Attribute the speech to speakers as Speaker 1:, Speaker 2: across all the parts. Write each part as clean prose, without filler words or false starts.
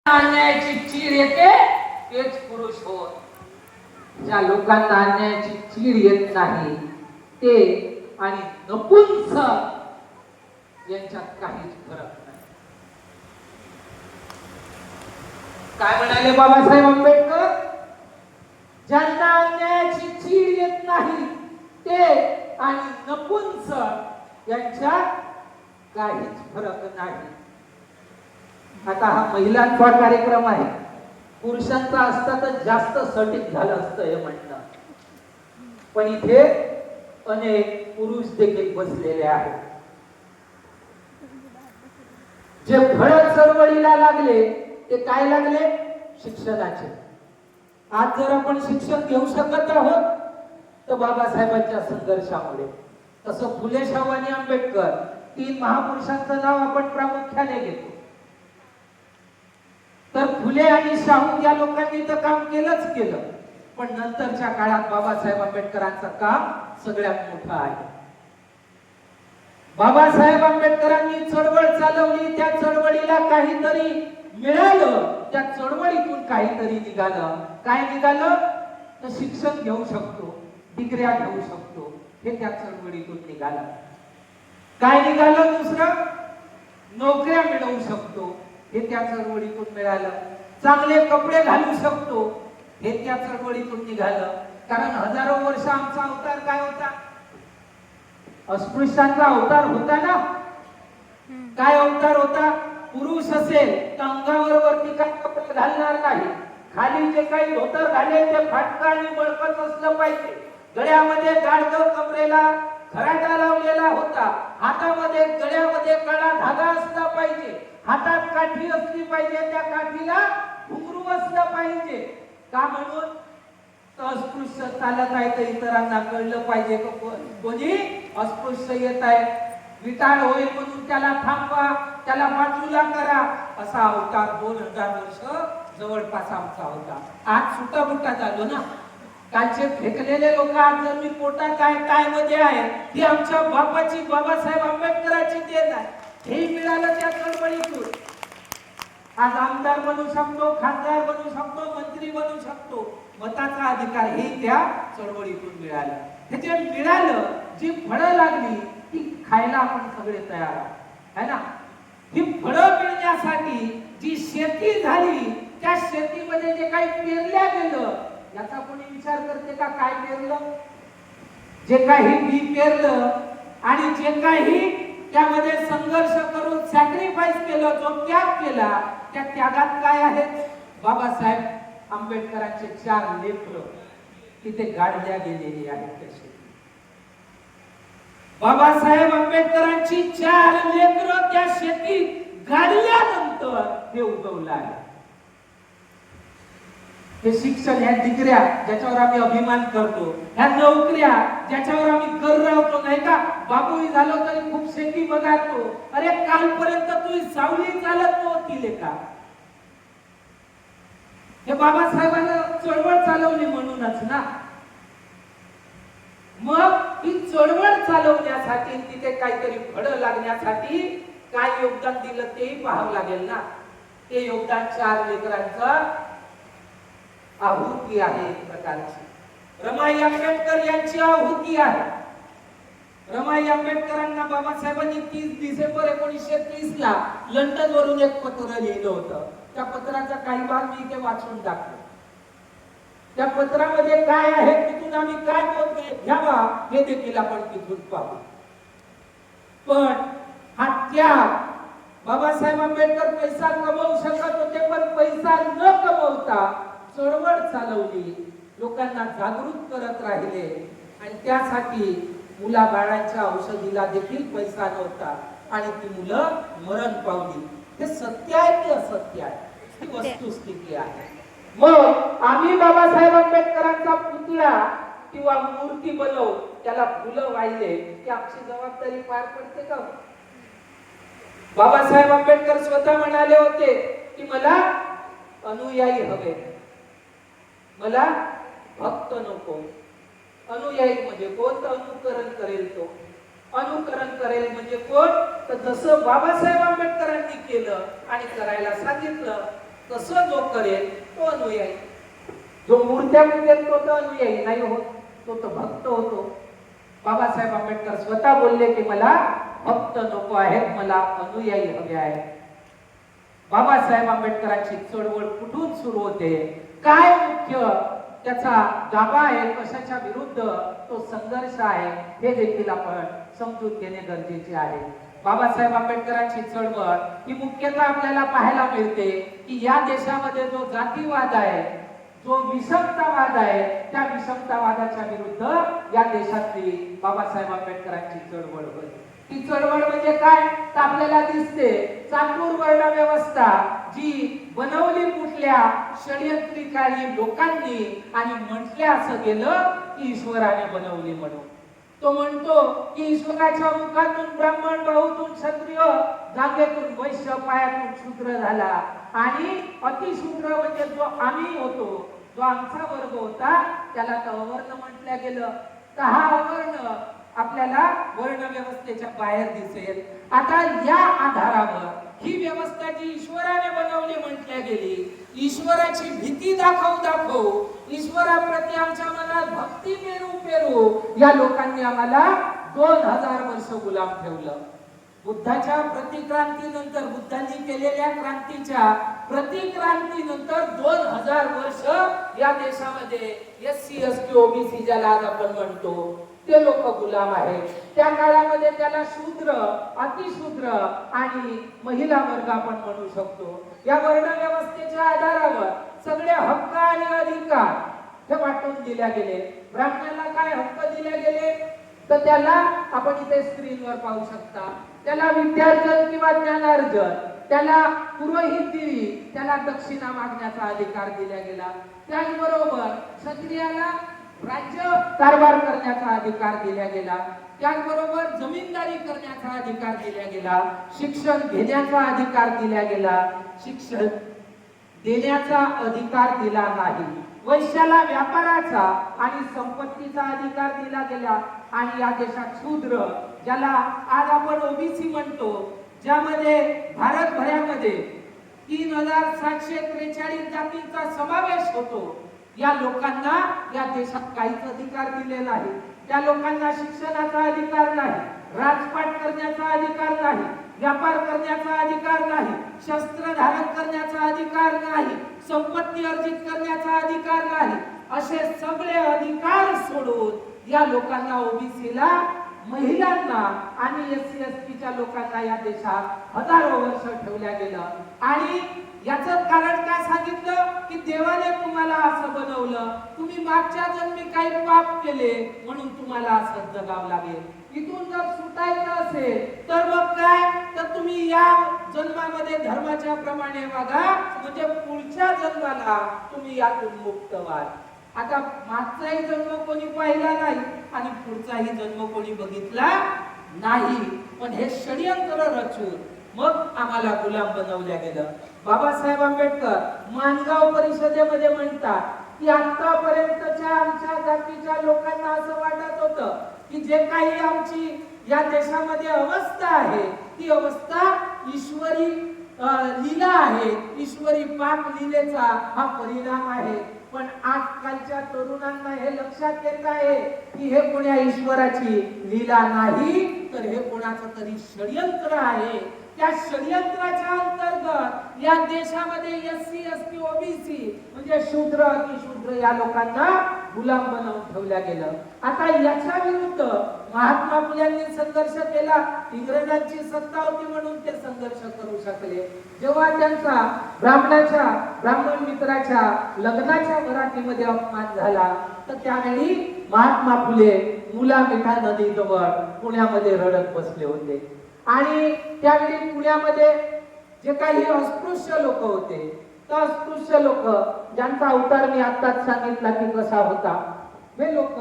Speaker 1: अन्यायाची चीड येते तेच पुरुष होत. ज्या लोकांना अन्यायाची चीड येत नाही ते आणि नपुंसक यांच्यात काहीच फरक नाही. काय म्हणाले बाबासाहेब आंबेडकर? ज्यांना अन्यायाची चीड येत नाही ते आणि नपुंसक यांच्यात काहीच फरक नाही. आता हा महिलांचा कार्यक्रम आहे, पुरुषांचा असता तर जास्त सटीक झालं असतं हे म्हणणं, पण इथे अनेक पुरुष देखील बसलेले आहेत. जे फळ चळवळीला लागले ते काय लागले? शिक्षणाचे. आज जर आपण शिक्षण घेऊ शकत आहोत तर बाबासाहेबांच्या संघर्षामुळे. तसं फुले, शाहू आणि आंबेडकर 3 महापुरुषांचं नाव आपण प्रामुख्याने घेतो. तर फुले आणि शाहू या लोकांनी तर काम केलंच केलं, पण नंतरच्या काळात बाबासाहेब आंबेडकरांचं काम सगळ्यात मोठं आहे. बाबासाहेब आंबेडकरांनी चळवळ चालवली, त्या चळवळीला काहीतरी मिळालं, त्या चळवळीतून काहीतरी निघालं. काय निघालं? तर शिक्षण घेऊ शकतो, डिग्र्या घेऊ शकतो, हे त्या चळवळीतून निघालं. काय निघालं? दुसरं, नोकऱ्या मिळवू शकतो, हे त्या चळवळीतून मिळालं. चांगले कपडे घालू शकतो, हे त्या चळवळीतून निघालं. कारण हजारो वर्ष आमचा अवतार काय होता? अस्पृश्यांचा अवतार होता ना. काय अवतार होता? पुरुष असेल तर अंगावर वरती काय कपडे घालणार नाही, खाली जे काही धोतर घालेल ते फाटका आणि बळकट असलं पाहिजे. गळ्यामध्ये गाडगं, कमरेला खराटा लावलेला होता, हातामध्ये गळ्यामध्ये काळा धागा असला पाहिजे, हातात काठी असली पाहिजे, त्या काठीला घुंगरू असलं पाहिजे. का? म्हणून अस्पृश्य चालत आहे तर इतरांना कळलं पाहिजे कोणी अस्पृश्य येत आहे, विटाळ होईल म्हणून त्याला थांबवा, त्याला बाजूला करा. असा अवतार 2000 वर्ष जवळपास आमचा होता. आज सुटाबुटा झालो ना. कालचे फेकलेले लोक आज जर मी पोटात आहे, काय मध्ये आहे, ही आमच्या बापाची, बाबासाहेब आंबेडकरांची देण आहे. हे मिळालं त्या चळवळीतून. आज आमदार बनू शकतो, खासदार बनू शकतो, मंत्री बनू शकतो. मताचा अधिकार हे त्या चळवळीतून मिळालं. हे जे मिळालं, जी फळं लागली ती खायला आपण सगळे तयार आहोत, है ना. ही फळं मिळण्यासाठी जी शेती झाली, त्या शेतीमध्ये जे काही पेरल्या गेलं याचा कोणी विचार करते का? काय पेरलं? जे काही बी पेरलं आणि जे काही त्यामध्ये संघर्ष करून सॅक्रिफाईस केलं, जो त्याग केला, त्या त्यागात काय आहे? बाबासाहेब आंबेडकरांचे 4 लेकरं तिथे गाडल्या गेलेली आहेत. तशी बाबासाहेब आंबेडकरांची 4 लेकरं त्या शेतीत गाडल्यानंतर हे उगवलं आहे. हे शिक्षण, ह्या डिग्र्या ज्याच्यावर आम्ही अभिमान करतो, ह्या नोकऱ्या ज्याच्यावर आम्ही गर्व नाही का? बाबूही झालो तरी खूप शेती बघातो. अरे कालपर्यंत तू सावली चालत नव्हती लेका. हे बाबासाहेबांना चळवळ चालवली म्हणूनच ना. मग ही चळवळ चालवण्यासाठी, तिथे काहीतरी फळं लागण्यासाठी काय योगदान दिलं तेही पाहावं लागेल ना. ते योगदान 4 लेकरांचं आहुती आहे एक प्रकारची. रमाई आंबेडकर यांची आहुती आहे. रमाई आंबेडकरांना बाबासाहेबांनी 30 डिसेंबर 1930 ला लंडन वरून एक पत्र लिहिलं होतं. त्या पत्राचा काही भाग मी इथे वाचून टाकतो. त्या पत्रामध्ये काय आहे, तिथून आम्ही काय बोध घ्यावा हे देखील आपण तिथून पाहू. पण हा त्याग, बाबासाहेब आंबेडकर पैसा कमवू शकत होते, पण पैसा न कमवता चळवळ चालवली, लोकांना जागृत करत राहिले. आणि त्यासाठी मुलाबाळांच्या औषधीला देखील पैसा नव्हता आणि ती मुलं मरण पावली. हे सत्य आहे की असत्य आहे? ही वस्तुस्थिती आहे. मग आम्ही बाबासाहेब आंबेडकरांचा पुतळा किंवा मूर्ती बनवू, त्याला फुलं वाहिले, की आमची जबाबदारी पार पडते का? बाबासाहेब आंबेडकर स्वतः म्हणाले होते की मला अनुयायी हवे, मला भक्त नको. अनुयायी म्हणजे कोण? तर अनुकरण करेल तो. अनुकरण करेल म्हणजे कोण? तर जसं बाबासाहेब आंबेडकरांनी केलं आणि करायला सांगितलं तसं जो करेल तो अनुयायी. जो मूर्त्या पूजेल तो तर अनुयायी नाही होत, तो तर भक्त होतो. बाबासाहेब आंबेडकर स्वतः बोलले की मला भक्त नको आहेत, मला अनुयायी हवे आहेत. बाबासाहेब आंबेडकरांची चळवळ कुठून सुरू होते, काय मुख्य त्याचा गाभा आहे, कशाच्या विरुद्ध तो संघर्ष आहे, हे देखील आपण समजून घेणे गरजेचे आहे. बाबासाहेब आंबेडकरांची चळवळ ही मुख्यतः आपल्याला पाहायला मिळते की या देशामध्ये जो जातीवाद आहे, जो विषमतावाद आहे, त्या विषमतावादाच्या विरुद्ध या देशातली बाबासाहेब आंबेडकरांची चळवळ होती. ती चळवळ म्हणजे काय तर आपल्याला दिसते, चातुर वर्ण व्यवस्था जी बनवली कुठल्या षडयंत्रिकारी लोकांनी आणि म्हटले असं गेलं की ईश्वराने बनवली म्हणून. तो म्हणतो की ईश्वराच्या मुखातून ब्राह्मण, बाहूतून क्षत्रिय, जागेतून वैश्य, पायातून शूद्र झाला आणि अतिशूद्र म्हणजे जो आम्ही होतो, जो आमचा वर्ग होता, त्याला तर अवर्ण म्हटलं गेलं. तर हा अवर्ण आपल्याला वर्ण व्यवस्थेच्या बाहेर दिसेल. आता या आधारावर ही व्यवस्था जी ईश्वराने बनवली म्हटल्या गेली, ईश्वराची भीती दाखवू ईश्वराप्रती आमच्या मनात भक्ती पेरू या लोकांनी आम्हाला 2000 वर्ष गुलाम ठेवलं. बुद्धाच्या प्रतिक्रांतीनंतर, बुद्धांनी केलेल्या क्रांतीच्या प्रतिक्रांतीनंतर 2000 वर्ष या देशामध्ये SC ST OBC ज्याला आज आपण म्हणतो ते लोक गुलाम आहेत. त्या काळामध्ये त्याला शूद्र, अतिशूद्र आणि महिला वर्ग आपण म्हणू शकतो. या वर्ण व्यवस्थेच्या आधारावर सगळे हक्क आणि अधिकार हे वाटून दिले गेले. ब्राह्मणाला काय हक्क दिले गेले तर त्याला आपण इथे स्क्रीनवर पाहू शकता, त्याला विद्यार्जन किंवा ज्ञानार्जन, त्याला पुरोहितगिरी, त्याला दक्षिणा मागण्याचा अधिकार दिला गेला. त्याचबरोबर क्षत्रियाला राज्य कारभार करण्याचा अधिकार दिला गेला. त्याचबरोबर जमीनदारी करण्याचा अधिकार दिला गेला. शिक्षण घेण्याचा अधिकार दिला गेला. शिक्षण देण्याचा अधिकार दिला नाही. वैश्याला व्यापाराचा आणि संपत्तीचा अधिकार दिला गेला. आणि या देशात शूद्र, ज्याला आज आपण ओबीसी म्हणतो, ज्यामध्ये भारतभरामध्ये 3743 जातींचा समावेश होतो, या लोकांना या देशात काहीच अधिकार दिले नाही. त्या लोकांना शिक्षणाचा अधिकार नाही, राजपाट करण्याचा अधिकार नाही, व्यापार करण्याचा अधिकार नाही, शस्त्र धारण करण्याचा अधिकार नाही, संपत्ती अर्जित करण्याचा अधिकार नाही. असे सगळे अधिकार सोडून या लोकांना, ओबीसीला, महिलांना आणि SC ST च्या लोकांना या देशात हजारो वर्ष ठेवल्या गेलं. आणि याचं कारण काय सांगितलं की देवाने तुम्हाला असं बनवलं, तुम्ही मागच्या जन्मी काही पाप केले म्हणून तुम्हाला असं जगावं लागेल. इथून जर सुटायचं असेल तर मग काय तर तुम्ही या जन्मामध्ये धर्माच्या प्रमाणे वागा, म्हणजे पुढच्या जन्माला तुम्ही यातून मुक्त व्हाल. आता मागचाही जन्म कोणी पाहिला नाही आणि पुढचाही जन्म कोणी बघितला नाही, पण हे षडयंत्र रचून मग आम्हाला गुलाम बनवल्या गेलं. बाबासाहेब आंबेडकर माणगाव परिषदेमध्ये म्हणतात की आतापर्यंतच्या आमच्या जातीच्या लोकांना असं वाटत होतं की जे काही आमची या देशामध्ये अवस्था आहे ती अवस्था ईश्वरी लीला आहे, ईश्वरी पाक लीलेचा हा परिणाम आहे. पण आजकालच्या तरुणांना हे लक्षात येत आहे की हे कोण्या ईश्वराची लीला नाही, तर हे कोणाचं तरी षडयंत्र आहे. त्या षडयंत्राच्या अंतर्गत या देशामध्ये SC ST OBC म्हणजे शूद्र, अतिशूद्र या लोकांना गुलाम बनवून ठेवल्या गेलं. आता याच्या विरुद्ध महात्मा फुल्यांनी संघर्ष केला. इंग्रजांची सत्ता होती म्हणून ते संघर्ष करू शकले. जेव्हा त्यांचा ब्राह्मण मित्राच्या लग्नाच्या वरातीमध्ये अपमान झाला तर त्यावेळी महात्मा फुले मुलामिठा नदीजवळ पुण्यामध्ये रडत बसले होते. आणि त्यावेळी पुण्यामध्ये जे काही अस्पृश्य लोक होते, तर अस्पृश्य लोक ज्यांचा अवतार मी आताच सांगितला की कसा होता, हे लोक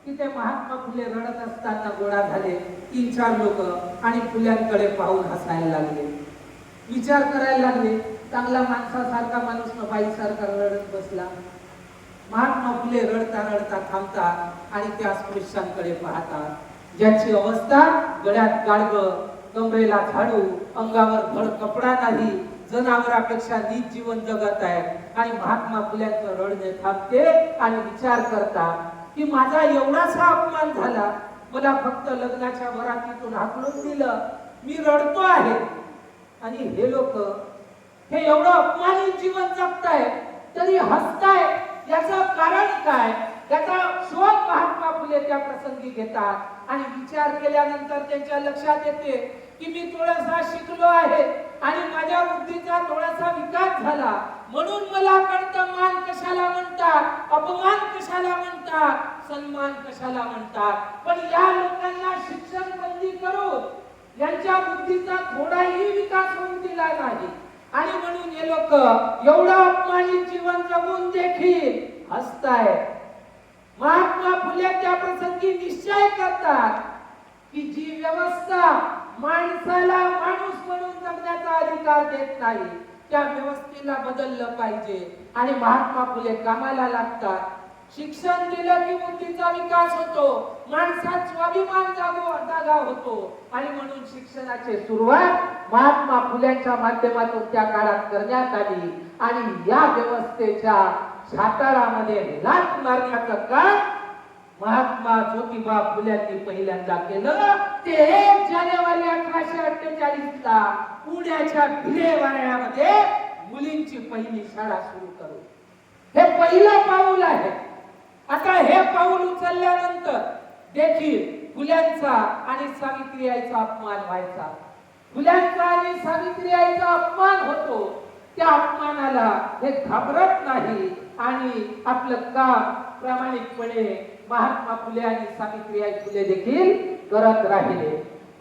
Speaker 1: तिथे महात्मा फुले रडत असताना गोळा झाले 3-4 लोक आणि फुल्यांकडे पाहून हसायला लागले, विचार करायला लागले. चांगला माणसासारखा माणूस न बाईसारखा रडत बसला. महात्मा फुले रडता रडता थांबतात आणि त्या अस्पृश्यांकडे पाहतात, ज्यांची अवस्था गळ्यात गाडगं, कमरेला झाडू, अंगावर धड कपडा नाही, जनावरापेक्षा नीच जीवन जगत आहेत आणि महात्मा फुल्यांचं रडणे थांबते आणि विचार करतात की माझा एवढासा अपमान झाला, मला फक्त लग्नाच्या वरातीतून हाकलून दिलं, मी रडतो आहे आणि हे लोक हे एवढं अपमानित जीवन जगतायत तरी हसताय, याचं कारण काय? त्याचा शोध महात्मा फुले त्या प्रसंगी घेतात आणि विचार केल्यानंतर त्यांच्या लक्षात येते की मी थोडासा शिकलो आहे आणि माझ्या बुद्धीचा थोडासा विकास झाला, म्हणून मला कळतं मान कशाला म्हणतात, अपमान कशाला म्हणतात, सन्मान कशाला म्हणतात. पण या लोकांना शिक्षण बंदी करून यांच्या बुद्धीचा थोडाही विकास होऊन दिला नाही आणि म्हणून हे लोक एवढं अपमानित जीवन जगून देखील हसतायत. महात्मा फुले त्या प्रसंगी निश्चय करतात की जी व्यवस्था माणसाला माणूस म्हणून जगण्याचा अधिकार देत नाही, त्या व्यवस्थेला बदललं पाहिजे आणि महात्मा फुले कामाला लागतात. शिक्षण दिलं की बुद्धीचा विकास होतो, माणसात स्वाभिमान जागा होतो आणि म्हणून शिक्षणाची सुरुवात महात्मा फुल्यांच्या माध्यमातून त्या काळात करण्यात आली आणि या व्यवस्थेच्या सातारामध्ये लाथ मारण्याचं काम महात्मा ज्योतिबा फुल्यांनी पहिल्यांदा केलं. ते 1 जानेवारी 1848 ला पुण्याच्या भिलेवाड्यामध्ये मुलींची पहिली शाळा सुरू करू. हे पहिलं पाऊल आहे. आता हे पाऊल उचलल्यानंतर देखील फुल्यांचा आणि सावित्रीबाईचा अपमान व्हायचा. फुल्यांचा आणि सावित्रीबाईचा अपमान होतो. त्या अपमानाला हे घाबरत नाही आणि आपलं काम प्रामाणिकपणे महात्मा फुले आणि सावित्रीबाई फुले देखील करत राहिले,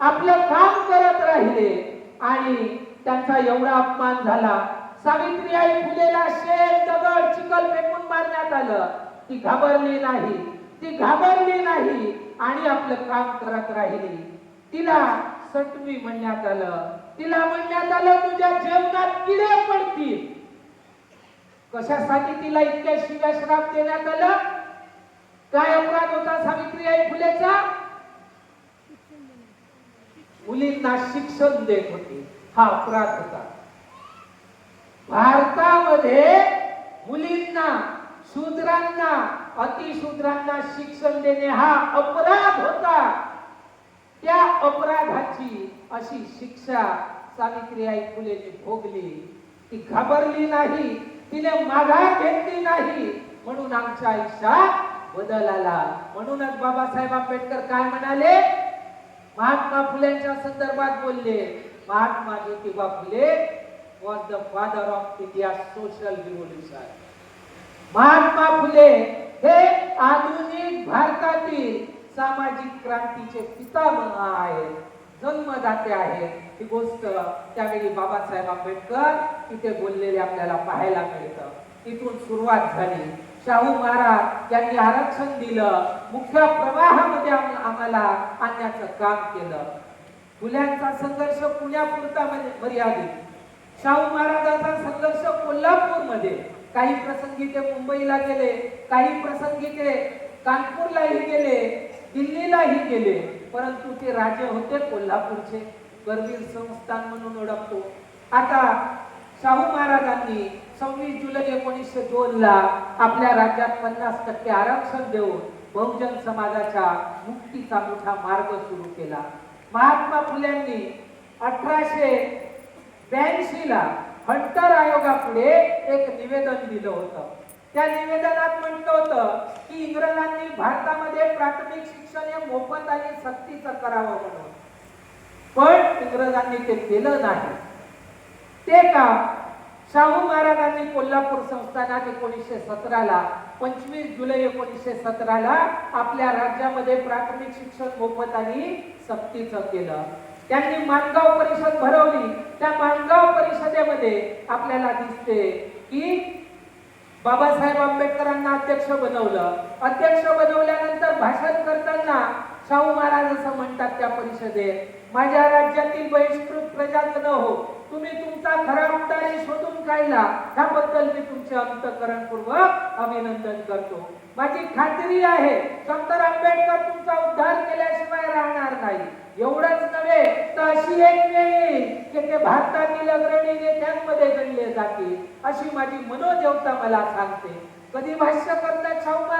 Speaker 1: आपलं काम करत राहिले आणि त्यांचा एवढा अपमान झाला. सावित्रीबाई फुलेला शेत दगड चिखल फेकून मारण्यात आलं, ती घाबरली नाही, ती घाबरली नाही आणि आपलं काम करत राहिली. तिला सटवी म्हणण्यात आलं, तिला म्हणण्यात आलं तुझ्या जेवणात किडे पडतील. कशासाठी तिला इतक्या शिव्या श्राप देण्यात आलं? काय अपराध होता सावित्रीबाई फुलेचा? मुलींना शिक्षण देत होती, हा अपराध होता. भारतामध्ये मुलींना, शूद्रांना, अतिशूद्रांना शिक्षण देणे हा अपराध होता. त्या अपराधाची अशी शिक्षा सावित्रीबाई फुलेने भोगली. ती घाबरली नाही, तिने माघार घेतली नाही, म्हणून आमच्या आयुष्यात बदल आला. म्हणूनच बाबासाहेब आंबेडकर काय म्हणाले? महात्मा फुलेंच्या संदर्भात बोलले, Mahatma Jyotiba Phule was the father of India's social revolution. Mahatma Phule हे आधुनिक भारतातील सामाजिक क्रांतीचे पितामह आहेत, जन्मदाते आहेत. ही गोष्ट त्यावेळी बाबासाहेब आंबेडकर तिथे बोललेले आपल्याला पाहायला मिळतं. तिथून सुरुवात झाली. शाहू महाराज यांनी आरक्षण दिलं, मुख्य प्रवाहामध्ये आम्हाला आणण्याचं काम केलं. फुल्यांचा संघर्ष पुण्यापुरता मर्यादित, शाहू महाराजांचा संघर्ष कोल्हापूरमध्ये, काही प्रसंगी ते मुंबईला गेले, काही प्रसंगी ते कानपूरलाही गेले, दिल्लीलाही गेले, परंतु ते राजे होते कोल्हापूरचे, करवीर संस्थान म्हणून ओळखतो. आता शाहू महाराजांनी 26 जुलै 1902 ला आपल्या राज्यात 50% आरक्षण देऊन बहुजन समाजाच्या मुक्तीचा मोठा मार्ग सुरू केला. महात्मा फुल्यांनी 1882 ला हंटर आयोगापुढे एक निवेदन दिलं होतं. त्या निवेदनात म्हटलं होतं की इंग्रजांनी भारतामध्ये प्राथमिक शिक्षण हे मोफत आणि सक्तीचं करावं म्हणून, पण इंग्रजांनी ते केलं नाही. ते काम शाहू महाराजांनी कोल्हापूर संस्थानात 1917 ला 25 जुलै 1917 ला आपल्या राज्यामध्ये प्राथमिक शिक्षण मोफत आणि सक्तीचं केलं. त्यांनी माणगाव परिषद भरवली. त्या माणगाव परिषदेमध्ये आपल्याला दिसते की बाबासाहेब आंबेडकरांना अध्यक्ष बनवलं. अध्यक्ष बनवल्यानंतर भाषण करताना शाहू महाराज असं म्हणतात त्या परिषदेत, माझ्या राज्यातील बहिष्कृत प्रजाजन हो, तुम्ही तुमचा खरा उद्दारी शोधून काढला, त्याबद्दल मी तुमचे अंतःकरणपूर्वक अभिनंदन करतो. माझी खात्री आहे डॉक्टर आंबेडकर तुमचा उद्धार केल्याशिवाय राहणार नाही. एवढंच नव्हे तर अशी एक वेळ येईल की ते भारतातील अग्रणी नेत्यांमध्ये गणले जातील, अशी माझी मनोदेवता मला सांगते. कधी भाष्य करता शाहू